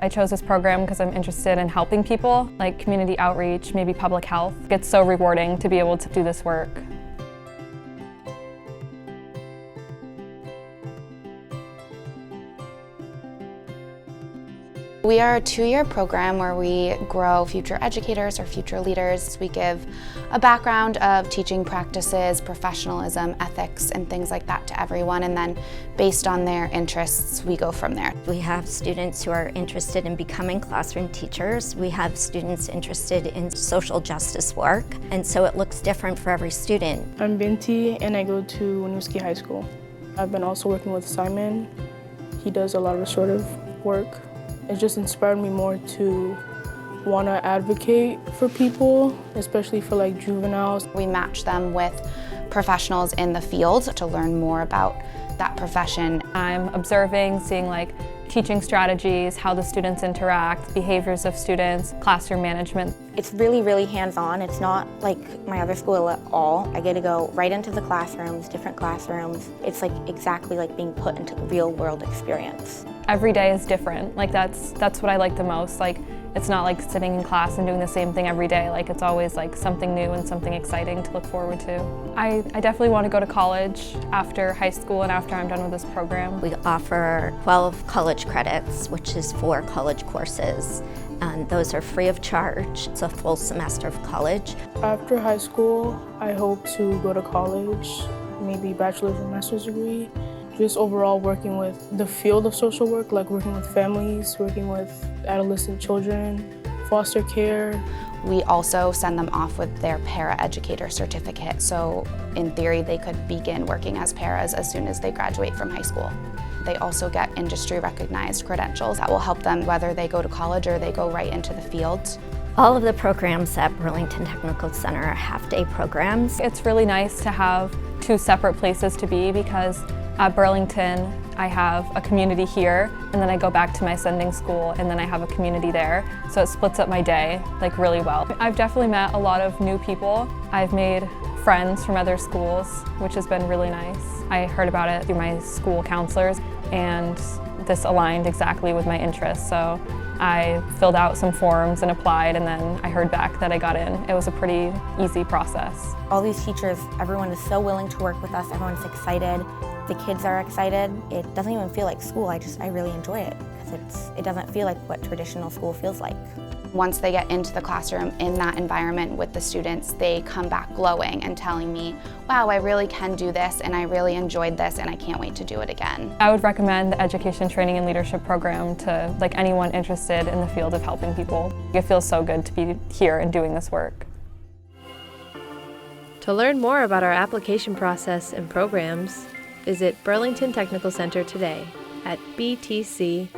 I chose this program because I'm interested in helping people, like community outreach, maybe public health. It's so rewarding to be able to do this work. We are a 2-year program where we grow future educators or future leaders. We give a background of teaching practices, professionalism, ethics, and things like that to everyone, and then based on their interests, we go from there. We have students who are interested in becoming classroom teachers. We have students interested in social justice work, and so it looks different for every student. I'm Binti, and I go to Winooski High School. I've been also working with Simon. He does a lot of restorative work. It just inspired me more to want to advocate for people, especially for like juveniles. We match them with professionals in the field to learn more about that profession. I'm observing, seeing like teaching strategies, how the students interact, behaviors of students, classroom management. It's really, really hands-on. It's not like my other school at all. I get to go right into the classrooms, different classrooms. It's like exactly like being put into the real world experience. Every day is different. Like that's what I like the most. Like it's not like sitting in class and doing the same thing every day. Like it's always like something new and something exciting to look forward to. I definitely want to go to college after high school and after I'm done with this program. We offer 12 college credits, which is 4 college courses, and those are free of charge. It's a full semester of college. After high school, I hope to go to college, maybe bachelor's or master's degree. Just overall working with the field of social work, like working with families, working with adolescent children, foster care. We also send them off with their para-educator certificate, so in theory they could begin working as paras as soon as they graduate from high school. They also get industry-recognized credentials that will help them whether they go to college or they go right into the field. All of the programs at Burlington Technical Center are half-day programs. It's really nice to have 2 separate places to be because at Burlington, I have a community here, and then I go back to my sending school, and then I have a community there. So it splits up my day like really well. I've definitely met a lot of new people. I've made friends from other schools, which has been really nice. I heard about it through my school counselors, and this aligned exactly with my interests. So I filled out some forms and applied, and then I heard back that I got in. It was a pretty easy process. All these teachers, everyone is so willing to work with us. Everyone's excited. The kids are excited. It doesn't even feel like school. I really enjoy it because it doesn't feel like what traditional school feels like. Once they get into the classroom in that environment with the students, they come back glowing and telling me, wow, I really can do this and I really enjoyed this and I can't wait to do it again. I would recommend the Education Training and Leadership Program to like anyone interested in the field of helping people. It feels so good to be here and doing this work. To learn more about our application process and programs, visit Burlington Technical Center today at btc.bsdvt.org.